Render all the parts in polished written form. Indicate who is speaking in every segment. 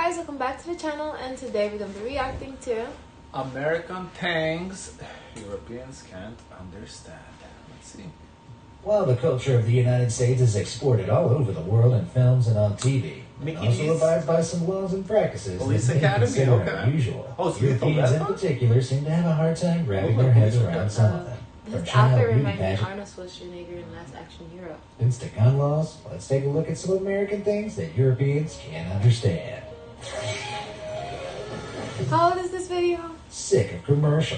Speaker 1: guys, welcome back to the channel, and today we're going to be reacting to
Speaker 2: American things Europeans can't understand. Let's see.
Speaker 3: While the culture of the United States is exported all over the world in films and on TV, it also abides by some laws and practices
Speaker 2: Police
Speaker 3: that
Speaker 2: Academy,
Speaker 3: considered
Speaker 2: okay.
Speaker 3: unusual.
Speaker 2: Oh, so
Speaker 3: Europeans in particular seem to have a hard time wrapping their heads around some of them. From
Speaker 1: this
Speaker 3: child
Speaker 1: outfit
Speaker 3: beauty
Speaker 1: reminded me of
Speaker 3: pageants
Speaker 1: Arnold Schwarzenegger in Last Action Hero.
Speaker 3: to gun laws, let's take a look at some American things that Europeans can't understand.
Speaker 1: How old is this video?
Speaker 3: Sick of commercial.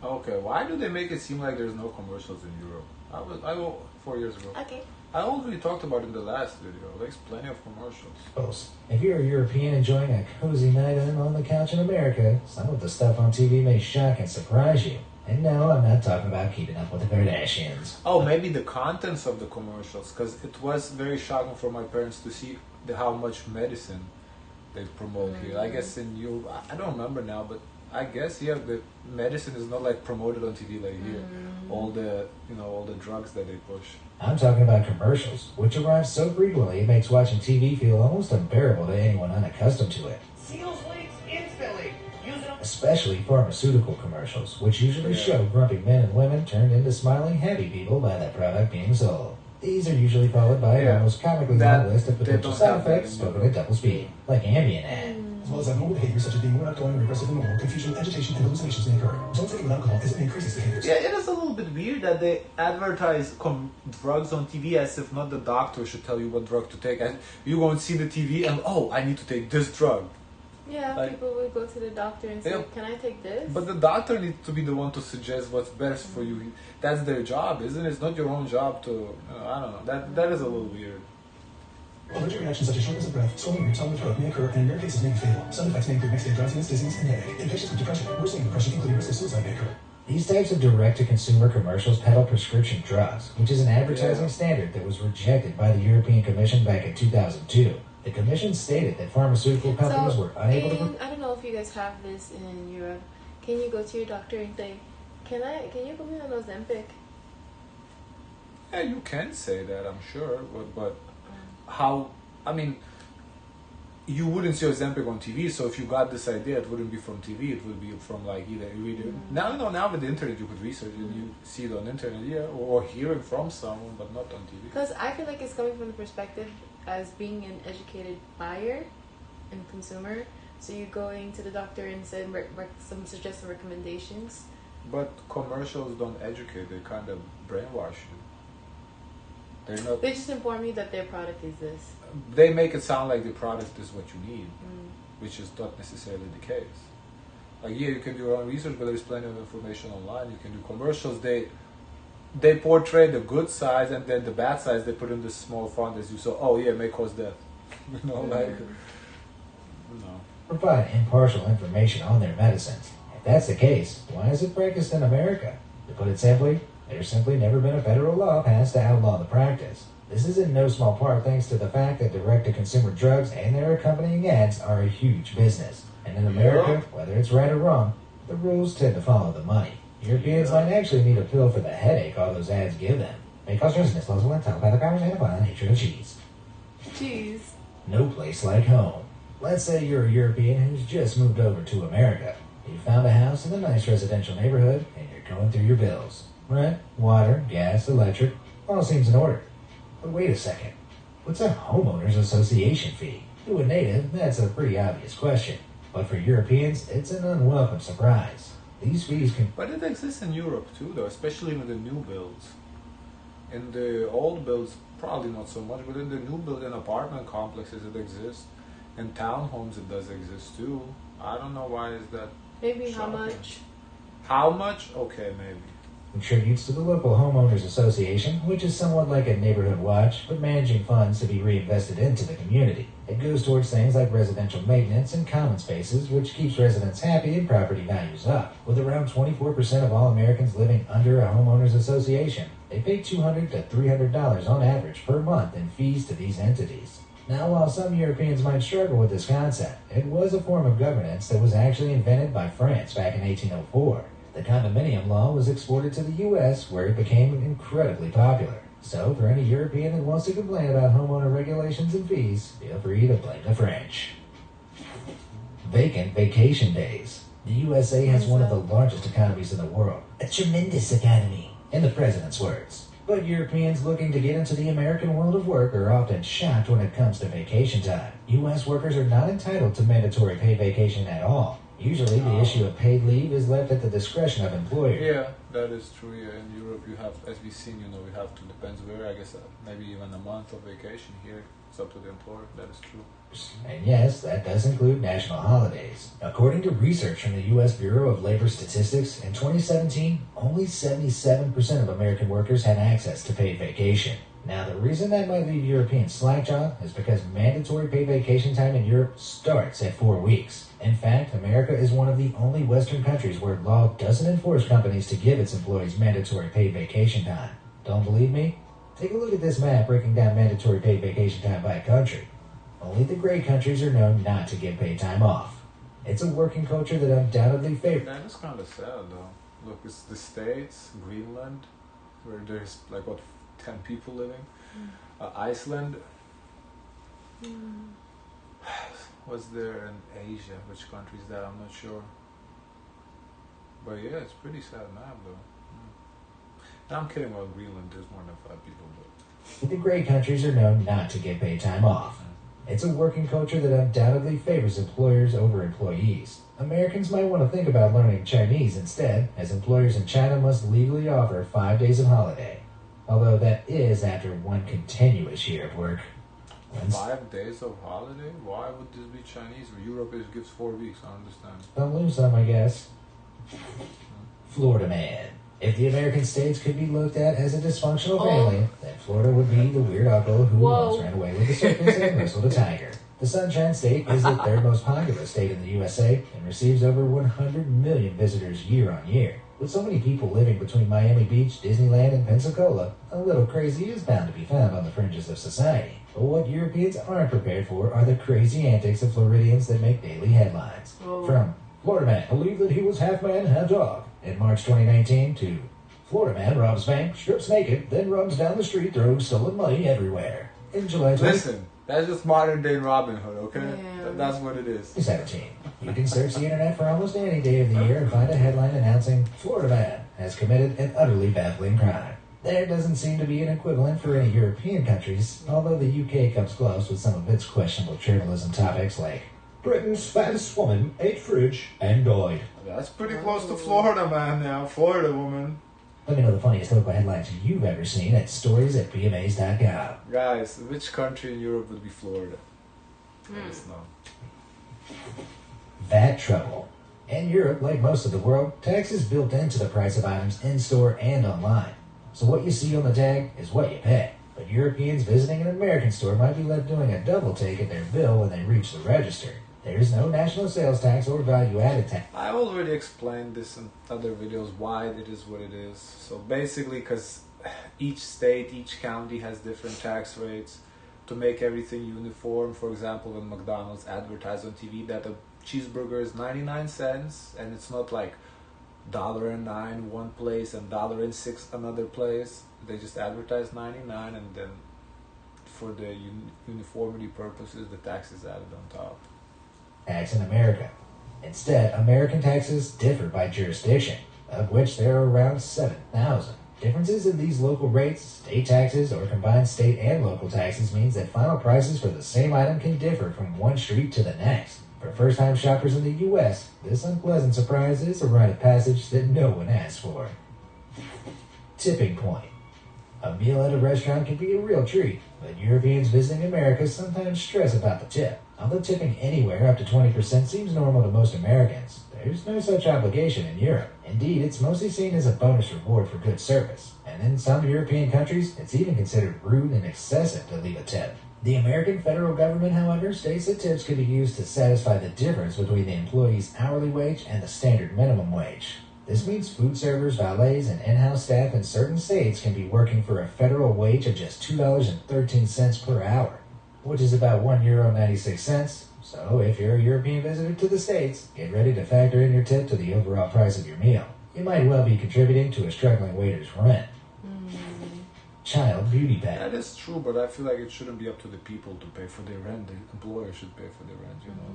Speaker 2: Okay, why do they make it seem like there's no commercials in Europe? I 4 years ago.
Speaker 1: Okay.
Speaker 2: I already talked about it in the last video. There's plenty of commercials.
Speaker 3: If you're a European enjoying a cozy night in on the couch in America, some of the stuff on TV may shock and surprise you. And no, I'm not talking about Keeping Up with the Kardashians.
Speaker 2: Oh, maybe the contents of the commercials, because it was very shocking for my parents to see how much medicine they promote here. I guess in Europe, I don't remember now, but I guess the medicine is not like promoted on TV like here. All the all the drugs that they push.
Speaker 3: I'm talking about commercials, which arrive so frequently it makes watching TV feel almost unbearable to anyone unaccustomed to it.
Speaker 4: Seals leaks instantly.
Speaker 3: Especially pharmaceutical commercials, which usually show grumpy men and women turned into smiling, happy people by the product being sold. These are usually followed by an almost comically long list of potential side effects spoken at double speed, like Ambien ad.
Speaker 5: As well as abnormal behaviors such as being more outgoing or aggressive than normal, confusion, agitation, and hallucinations may occur. Don't take it with alcohol as it may increase these behaviors.
Speaker 2: Yeah, it is a little bit weird that they advertise drugs on TV as if not the doctor should tell you what drug to take. And you go and see the TV and, oh, I need to take this drug.
Speaker 1: Yeah,
Speaker 2: Like,
Speaker 1: people would go to the doctor and say,
Speaker 2: yeah.
Speaker 1: can I take this?
Speaker 2: But the doctor needs to be the one to suggest what's best for you. That's their job, isn't it? It's not your own job to, I don't know. That is a little weird.
Speaker 5: Allergic reactions such as shortness of breath, swelling of your tongue and throat may occur, and in rare cases may be fatal. Some effects may include next-day drowsiness, dizziness, and headache. In patients with depression, worsening depression, including risk of suicide, may occur.
Speaker 3: These types of direct-to-consumer commercials peddle prescription drugs, which is an advertising standard that was rejected by the European Commission back in 2002. The Commission stated that pharmaceutical companies were unable to...
Speaker 1: I don't know if you guys have this in Europe. Can you go to your doctor and say, can you put me on Ozempic?
Speaker 2: Yeah, you can say that, I'm sure, but how, I mean, you wouldn't see Ozempic on TV, so if you got this idea, it wouldn't be from TV, it would be from like either you read it. Now with the internet you could research it, you see it on the internet, or hear it from someone, but not on TV.
Speaker 1: Because I feel like it's coming from the perspective as being an educated buyer and consumer, so you're going to the doctor and saying some suggested recommendations.
Speaker 2: But commercials don't educate, they kind of brainwash you. They're not.
Speaker 1: They just inform you that their product is this.
Speaker 2: They make it sound like the product is what you need, which is not necessarily the case. Like, yeah, you can do your own research, but there's plenty of information online. You can do commercials. They portray the good sides, and then the bad sides they put in this small font as you saw. Oh yeah, it may cause death.
Speaker 3: provide impartial information on their medicines. If that's the case, why is it practiced in America? To put it simply, there's simply never been a federal law passed to outlaw the practice. This is in no small part thanks to the fact that direct-to-consumer drugs and their accompanying ads are a huge business. And in America, whether it's right or wrong, the rules tend to follow the money. Europeans might actually need a pill for the headache all those ads give them. Because business laws will tell by the powers and the nature of cheese.
Speaker 1: Cheese.
Speaker 3: No place like home. Let's say you're a European who's just moved over to America. You found a house in a nice residential neighborhood, and you're going through your bills. Rent, water, gas, electric, all seems in order. But wait a second. What's a homeowners association fee? To a native, that's a pretty obvious question. But for Europeans, it's an unwelcome surprise. These fees can...
Speaker 2: But it exists in Europe too, though, especially in the new builds. In the old builds, probably not so much, but in the new build and apartment complexes, it exists. In townhomes, it does exist too. I don't know why is that.
Speaker 1: Maybe
Speaker 2: shocking.
Speaker 1: how much?
Speaker 2: How much? Okay, maybe.
Speaker 3: Contributes to the local homeowners association, which is somewhat like a neighborhood watch, but managing funds to be reinvested into the community. It goes towards things like residential maintenance and common spaces, which keeps residents happy and property values up. With around 24% of all Americans living under a homeowners association, they pay $200 to $300 on average per month in fees to these entities. Now, while some Europeans might struggle with this concept, it was a form of governance that was actually invented by France back in 1804. The condominium law was exported to the U.S., where it became incredibly popular. So, for any European that wants to complain about homeowner regulations and fees, feel free to blame the French. vacant vacation days. The USA has one of the largest economies in the world. A tremendous economy, in the president's words. But Europeans looking to get into the American world of work are often shocked when it comes to vacation time. U.S. workers are not entitled to mandatory paid vacation at all. Usually, the issue of paid leave is left at the discretion of employers.
Speaker 2: Yeah, that is true. Yeah, in Europe, you have, as we've seen, we have to, depends where, I guess, maybe even a month of vacation. Here, it's up to the employer. That is true.
Speaker 3: And yes, that does include national holidays. According to research from the U.S. Bureau of Labor Statistics, in 2017, only 77% of American workers had access to paid vacation. Now, the reason that might leave Europeans slack-jawed is because mandatory paid vacation time in Europe starts at 4 weeks. In fact, America is one of the only Western countries where law doesn't enforce companies to give its employees mandatory paid vacation time. Don't believe me? Take a look at this map breaking down mandatory paid vacation time by country. Only the great countries are known not to give paid time off. It's a working culture that undoubtedly favors...
Speaker 2: That is kind of sad, though. Look, it's the States, Greenland, where there's, 10 people living. Iceland. What's there in Asia? Which country is that? I'm not sure. But yeah, it's pretty sad map, though. I'm kidding about Greenland. There's more than 5 people, but...
Speaker 3: The great countries are known not to give paid time off. It's a working culture that undoubtedly favors employers over employees. Americans might want to think about learning Chinese instead, as employers in China must legally offer 5 days of holiday. Although that is after one continuous year of work.
Speaker 2: 5 days of holiday? Why would this be Chinese? Europe gives 4 weeks, I understand.
Speaker 3: Don't lose some, I guess. Florida man. If the American states could be looked at as a dysfunctional family, then Florida would be the weird uncle who once ran away with the circus and wrestled a tiger. The Sunshine State is the third most populous state in the USA and receives over 100 million visitors year on year. With so many people living between Miami Beach, Disneyland, and Pensacola, a little crazy is bound to be found on the fringes of society. But what Europeans aren't prepared for are the crazy antics of Floridians that make daily headlines. From Florida man believed that he was half man, half dog in March 2019 to Florida man robs bank, strips naked, then runs down the street throwing stolen money everywhere. In July 20...
Speaker 2: Listen, that's just modern day Robin Hood, okay? Yeah. That's what it is.
Speaker 3: 17. You can search the internet for almost any day of the year and find a headline announcing Florida man has committed an utterly baffling crime. There doesn't seem to be an equivalent for any European countries, although the UK comes close with some of its questionable journalism topics like Britain's fattest woman ate fridge and died.
Speaker 2: That's pretty close to Florida, man, now. Florida woman.
Speaker 3: Let me know the funniest local headlines you've ever seen at stories@bmas.com.
Speaker 2: Guys, which country in Europe would be Florida? Let us know.
Speaker 3: VAT trouble. In Europe, like most of the world, tax is built into the price of items in-store and online. So what you see on the tag is what you pay. But Europeans visiting an American store might be left doing a double take at their bill when they reach the register. There is no national sales tax or value-added tax.
Speaker 2: I already explained this in other videos, why it is what it is. So basically, because each state, each county has different tax rates to make everything uniform. For example, when McDonald's advertised on TV that a cheeseburger is 99 cents and it's not like $1.09 one place and $1.06 another place. They just advertise 99 and then for the uniformity purposes, the tax is added on top.
Speaker 3: Tax in America. Instead, American taxes differ by jurisdiction, of which there are around 7,000. Differences in these local rates, state taxes, or combined state and local taxes means that final prices for the same item can differ from one street to the next. For first-time shoppers in the U.S., this unpleasant surprise is a rite of passage that no one asked for. Tipping point. A meal at a restaurant can be a real treat, but Europeans visiting America sometimes stress about the tip. Although tipping anywhere up to 20% seems normal to most Americans, there's no such obligation in Europe. Indeed, it's mostly seen as a bonus reward for good service, and in some European countries, it's even considered rude and excessive to leave a tip. The American federal government, however, states that tips can be used to satisfy the difference between the employee's hourly wage and the standard minimum wage. This means food servers, valets, and in-house staff in certain states can be working for a federal wage of just $2.13 per hour, which is about €1.96. So if you're a European visitor to the States, get ready to factor in your tip to the overall price of your meal. You might well be contributing to a struggling waiter's rent. Child beauty pageant.
Speaker 2: That is true, but I feel like it shouldn't be up to the people to pay for their rent. The employer should pay for their rent, you know.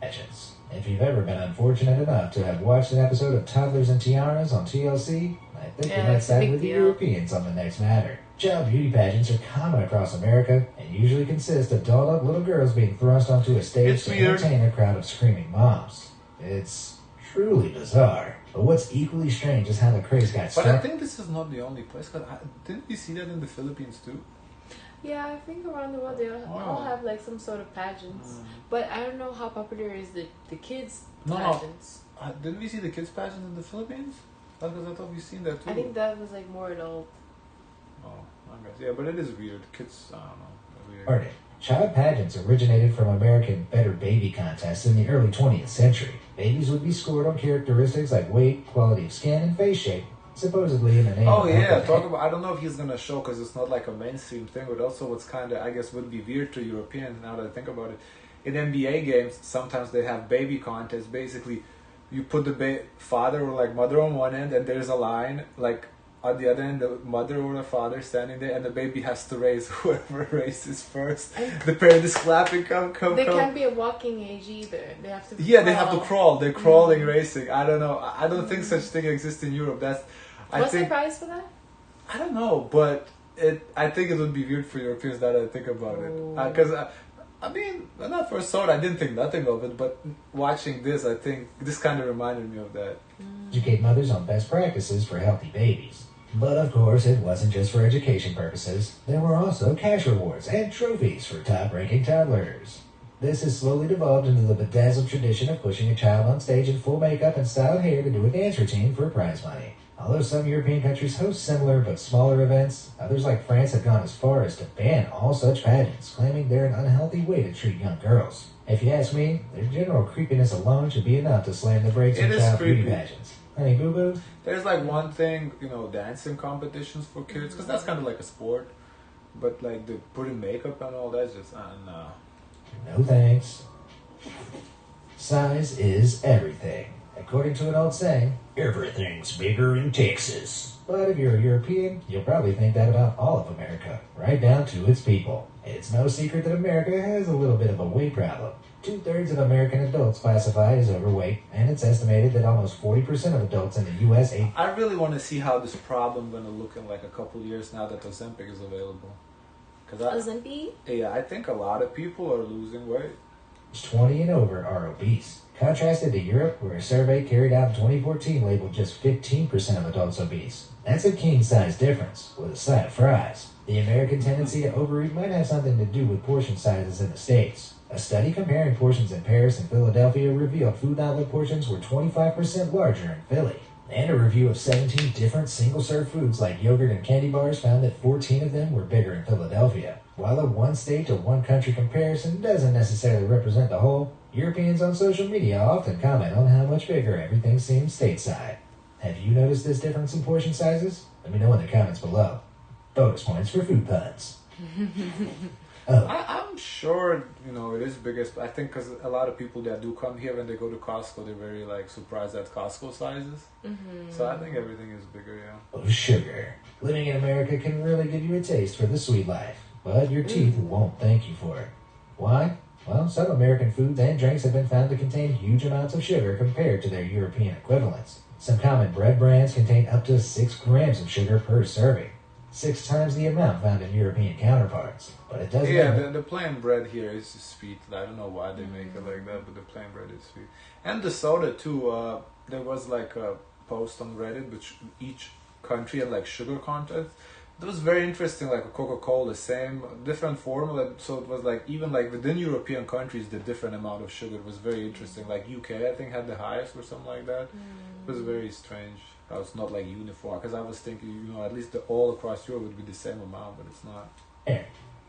Speaker 2: So
Speaker 3: pageants. If you've ever been unfortunate enough to have watched an episode of Toddlers and Tiaras on TLC, I think you might
Speaker 1: it's a
Speaker 3: side
Speaker 1: big
Speaker 3: with the
Speaker 1: deal.
Speaker 3: Europeans on the next matter. Child beauty pageants are common across America and usually consist of dolled-up little girls being thrust onto a stage
Speaker 2: It's
Speaker 3: to
Speaker 2: weird.
Speaker 3: entertain a crowd of screaming moms. It's truly bizarre. But what's equally strange is how the craze got
Speaker 2: But I
Speaker 3: started.
Speaker 2: think this is not the only place. Cause didn't we see that in the Philippines too?
Speaker 1: Yeah, I think around the world they all have like some sort of pageants. But I don't know how popular is the kids
Speaker 2: No.
Speaker 1: pageants.
Speaker 2: Didn't we see the kids pageant in the Philippines? Because I thought we seen that too.
Speaker 1: I think that was like more adult.
Speaker 2: Oh, I guess. Yeah, but it is weird. Kids, I don't know. Weird.
Speaker 3: Started. Child pageants originated from American Better Baby contests in the early 20th century. Babies would be scored on characteristics like weight, quality of skin, and face shape, supposedly in the name
Speaker 2: Oh
Speaker 3: of
Speaker 2: yeah,
Speaker 3: health.
Speaker 2: talk about. I don't know if he's gonna show because it's not like a mainstream thing, but also what's kind of I guess would be weird to Europeans now that I think about it. In NBA games, sometimes they have baby contests. Basically, you put the father or like mother on one end, and there's a line like on the other end, the mother or the father standing there, and the baby has to raise whoever raises first. The parent is clapping. Come.
Speaker 1: They can't be a walking age either. They have to.
Speaker 2: Yeah, they have to crawl. They're crawling,
Speaker 1: Mm-hmm.
Speaker 2: racing. I don't know. I don't think such thing exists in Europe.
Speaker 1: What's the price for that?
Speaker 2: I don't know, but I think it would be weird for Europeans now that I think about it. Because I mean, when I first saw it, I didn't think nothing of it. But watching this, I think this kind of reminded me of that.
Speaker 3: Educate mothers on best practices for healthy babies. But of course, it wasn't just for education purposes. There were also cash rewards and trophies for top-ranking toddlers. This has slowly devolved into the bedazzled tradition of pushing a child on stage in full makeup and styled hair to do a dance routine for prize money. Although some European countries host similar but smaller events, others like France have gone as far as to ban all such pageants, claiming they're an unhealthy way to treat young girls. If you ask me, their general creepiness alone should be enough to slam the brakes
Speaker 2: It
Speaker 3: on
Speaker 2: is
Speaker 3: child beauty
Speaker 2: creepy.
Speaker 3: pageants. Honey boo boo?
Speaker 2: There's like one thing, dancing competitions for kids, because that's kind of like a sport. But like the putting makeup and all that's just nah.
Speaker 3: No thanks. Size is everything. According to an old saying, everything's bigger in Texas. But if you're a European, you'll probably think that about all of America, right down to its people. It's no secret that America has a little bit of a weight problem. 2/3 of American adults classify as overweight, and it's estimated that almost 40% of adults in the U.S. age
Speaker 2: I really want to see how this problem going to look in like a couple years now that Ozempic is available.
Speaker 1: Ozempic?
Speaker 2: Yeah, I think a lot of people are losing weight.
Speaker 3: 20 and over are obese. Contrasted to Europe, where a survey carried out in 2014 labeled just 15% of adults obese. That's a king-size difference, with a side of fries. The American tendency to overeat might have something to do with portion sizes in the States. A study comparing portions in Paris and Philadelphia revealed food outlet portions were 25% larger in Philly. And a review of 17 different single-serve foods like yogurt and candy bars found that 14 of them were bigger in Philadelphia. While a one-state or one-country comparison doesn't necessarily represent the whole, Europeans on social media often comment on how much bigger everything seems stateside. Have you noticed this difference in portion sizes? Let me know in the comments below. Bonus points for food puns.
Speaker 2: I'm sure, it is biggest. I think because a lot of people that do come here when they go to Costco, they're very surprised at Costco sizes. Mm-hmm. So I think everything is bigger, yeah.
Speaker 3: Oh, sugar. Living in America can really give you a taste for the sweet life, but your teeth won't thank you for it. Why? Well, some American foods and drinks have been found to contain huge amounts of sugar compared to their European equivalents. Some common bread brands contain up to 6 grams of sugar per serving, 6 times the amount found in European counterparts. But it doesn't.
Speaker 2: Yeah, the plain bread here is sweet. I don't know why they make it like that, but the plain bread is sweet. And the soda too. There was a post on Reddit which each country had sugar content. It was very interesting. Like a Coca-Cola, same different formula. So it was even within European countries, the different amount of sugar was very interesting. Like UK, I think had the highest or something like that. It was very strange. It's not uniform, because I was thinking, at least all across Europe would be the same amount, but it's not.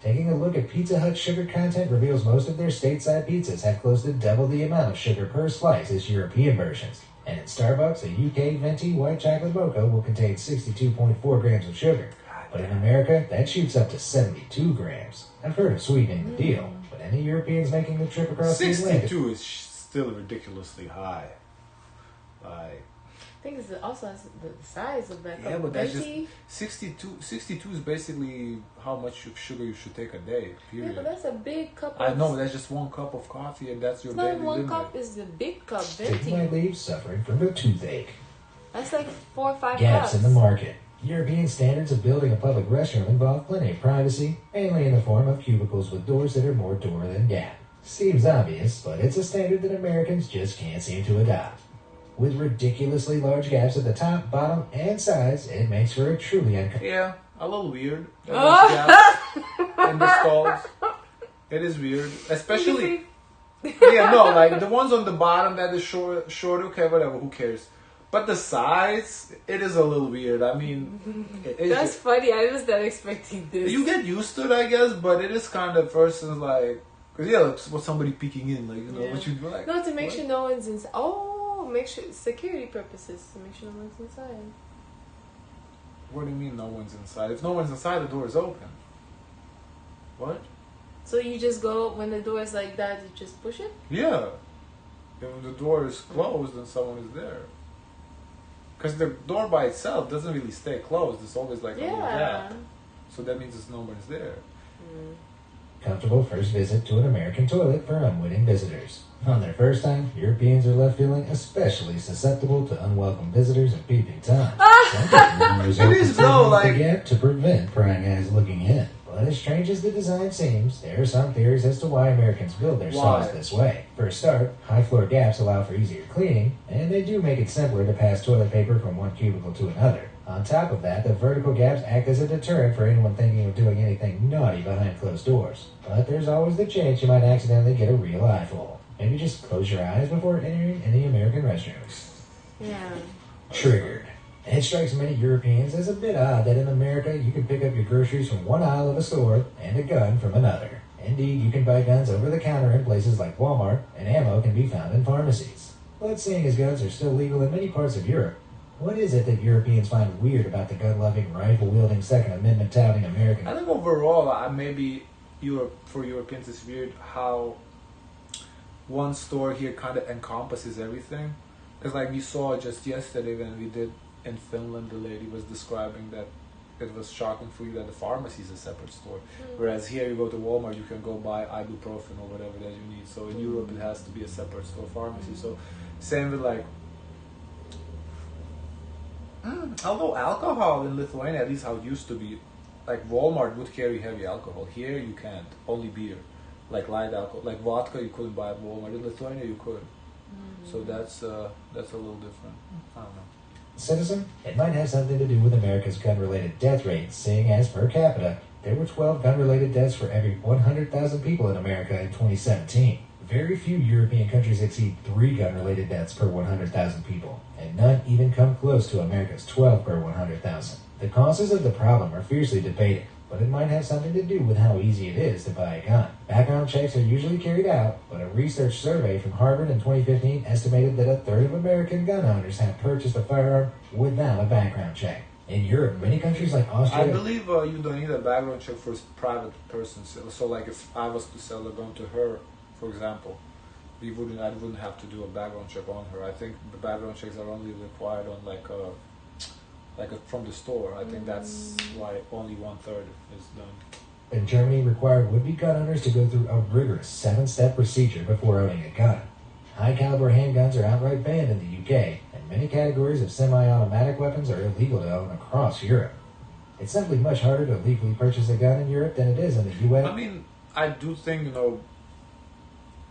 Speaker 3: Taking a look at Pizza Hut's sugar content reveals most of their stateside pizzas have close to double the amount of sugar per slice as European versions. And in Starbucks, a UK venti white chocolate mocha will contain 62.4 grams of sugar. But in America, that shoots up to 72 grams. I've heard of sweetening the deal, but any Europeans making the trip across the Atlantic...
Speaker 2: 62 is still ridiculously high.
Speaker 1: think it's also has the size of that cup.
Speaker 2: Yeah, but that's just
Speaker 1: Venti?
Speaker 2: 62 is basically how much sugar you should take a day.
Speaker 1: Yeah,
Speaker 2: Period.
Speaker 1: but that's a big cup.
Speaker 2: I know, but that's just one cup of coffee, and that's your
Speaker 1: It's not
Speaker 2: daily
Speaker 1: one
Speaker 2: limit.
Speaker 1: cup. Is the big cup.
Speaker 3: Taking
Speaker 1: Venti.
Speaker 3: might leave suffering from a toothache.
Speaker 1: That's like 4 or 5
Speaker 3: Gaps
Speaker 1: cups.
Speaker 3: in the market. European standards of building a public restroom involve plenty of privacy, mainly in the form of cubicles with doors that are more door than gap. Seems obvious, but it's a standard that Americans just can't seem to adopt. With ridiculously large gaps at the top, bottom, and sides, it makes for a truly uncomfortable.
Speaker 2: Yeah, a little weird. In the stalls. It is weird. Especially... yeah, no, like the ones on the bottom that is short, okay, whatever, who cares? But the sides, it is a little weird. I mean...
Speaker 1: That's funny. I was not expecting this.
Speaker 2: You get used to it, I guess, but it is kind of person's like... Because, yeah, it's what somebody peeking in, like, you know, what you do, like...
Speaker 1: No, to make
Speaker 2: what?
Speaker 1: sure no one's inside. Oh, make sure... Security purposes. To make sure no one's inside.
Speaker 2: What do you mean no one's inside? If no one's inside, the door is open. What?
Speaker 1: So you just go... When the door is like that, you just push it?
Speaker 2: Yeah. If the door is closed, then someone is there. Because the door by itself doesn't really stay closed. It's always like a little gap. So that means there's no one's there.
Speaker 3: Comfortable first visit to an American toilet for unwitting visitors. On their first time, Europeans are left feeling especially susceptible to unwelcome visitors and peeping Toms. Some people resort
Speaker 2: It is
Speaker 3: to
Speaker 2: though,
Speaker 3: taking
Speaker 2: like-
Speaker 3: the gap to prevent prying eyes looking in. But as strange as the design seems, there are some theories as to why Americans build their stalls
Speaker 2: Why?
Speaker 3: this way. For a start, high floor gaps allow for easier cleaning, and they do make it simpler to pass toilet paper from one cubicle to another. On top of that, the vertical gaps act as a deterrent for anyone thinking of doing anything naughty behind closed doors. But there's always the chance you might accidentally get a real eyeful. Maybe just close your eyes before entering any American restrooms.
Speaker 1: Yeah.
Speaker 3: Triggered. It strikes many Europeans as a bit odd that in America you can pick up your groceries from one aisle of a store and a gun from another. Indeed, you can buy guns over the counter in places like Walmart, and ammo can be found in pharmacies. But seeing as guns are still legal in many parts of Europe, what is it that Europeans find weird about the gun-loving, rifle-wielding, Second Amendment-touting American?
Speaker 2: I think overall, maybe for Europeans it's weird how one store here kind of encompasses everything. Because like we saw just yesterday when we did in Finland, the lady was describing that it was shocking for you that the pharmacy is a separate store. Whereas here you go to Walmart, you can go buy ibuprofen or whatever that you need. So in Europe it has to be a separate store pharmacy. So same with like... although alcohol in Lithuania, at least how it used to be, like Walmart would carry heavy alcohol. Here you can't, only beer. Like light alcohol, like vodka you couldn't buy at Walmart. In Lithuania you could. So that's a little different. I don't know.
Speaker 3: Citizen, it might have something to do with America's gun-related death rate, seeing as per capita, there were 12 gun-related deaths for every 100,000 people in America in 2017. Very few European countries exceed 3 gun-related deaths per 100,000 people, and none even come close to America's 12 per 100,000. The causes of the problem are fiercely debated, but it might have something to do with how easy it is to buy a gun. Background checks are usually carried out, but a research survey from Harvard in 2015 estimated that a third of American gun owners have purchased a firearm without a background check. In Europe, many countries like
Speaker 2: I
Speaker 3: Austria...
Speaker 2: believe you don't need a background check for private persons. So like if I was to sell a gun to her, for example, I wouldn't have to do a background check on her. I think the background checks are only required on from the store. I think that's why only 1/3 is done.
Speaker 3: In Germany, required would-be gun owners to go through a rigorous 7-step procedure before owning a gun. High-caliber handguns are outright banned in the UK, and many categories of semi-automatic weapons are illegal to own across Europe. It's simply much harder to legally purchase a gun in Europe than it is in the US.
Speaker 2: I mean, I do think,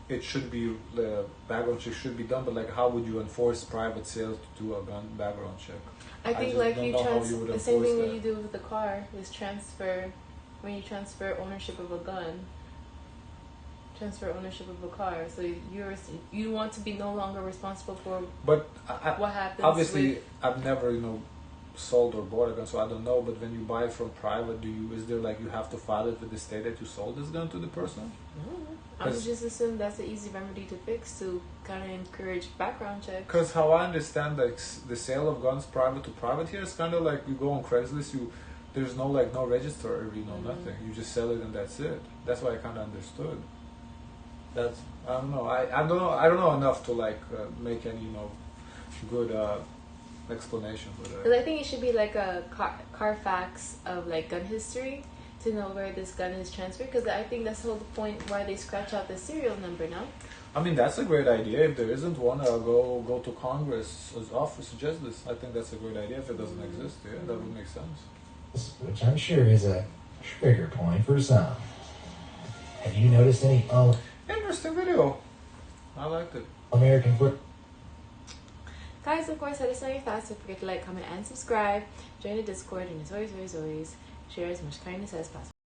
Speaker 2: it should be, the background check should be done, but like how would you enforce private sales to do a gun background check?
Speaker 1: I think
Speaker 2: just
Speaker 1: like
Speaker 2: don't
Speaker 1: you
Speaker 2: know how you would
Speaker 1: the same
Speaker 2: enforce
Speaker 1: thing
Speaker 2: that.
Speaker 1: that you do with the car is when you transfer ownership of a gun. Transfer ownership of a car, so you want to be no longer responsible for
Speaker 2: But
Speaker 1: what happens.
Speaker 2: obviously, I've never, sold or bought a gun, so I don't know. But when you buy it from private, is there like you have to file it with the state that you sold this gun to the person?
Speaker 1: I would just assume that's an easy remedy to fix to kind of encourage background checks.
Speaker 2: Because how I understand like the sale of guns private to private here is kind of like you go on Craigslist, there's no register, nothing. You just sell it and that's it. That's what I kind of understood. I don't know. I don't know enough to make any good explanation for
Speaker 1: Because
Speaker 2: that.
Speaker 1: I think it should be like a Carfax of like gun history to know where this gun is transferred. Because I think that's the whole point why they scratch out the serial number now.
Speaker 2: I mean, that's a great idea. If there isn't one, I'll go to Congress's office, suggest this. I think that's a great idea. If it doesn't exist, yeah, that would make sense.
Speaker 3: Which I'm sure is a trigger point for some. Have you noticed any
Speaker 2: Interesting video. I liked it.
Speaker 3: American foot?
Speaker 1: Guys, of course, let us know your thoughts. Don't forget to like, comment, and subscribe. Join the Discord, and as always, share as much kindness as possible.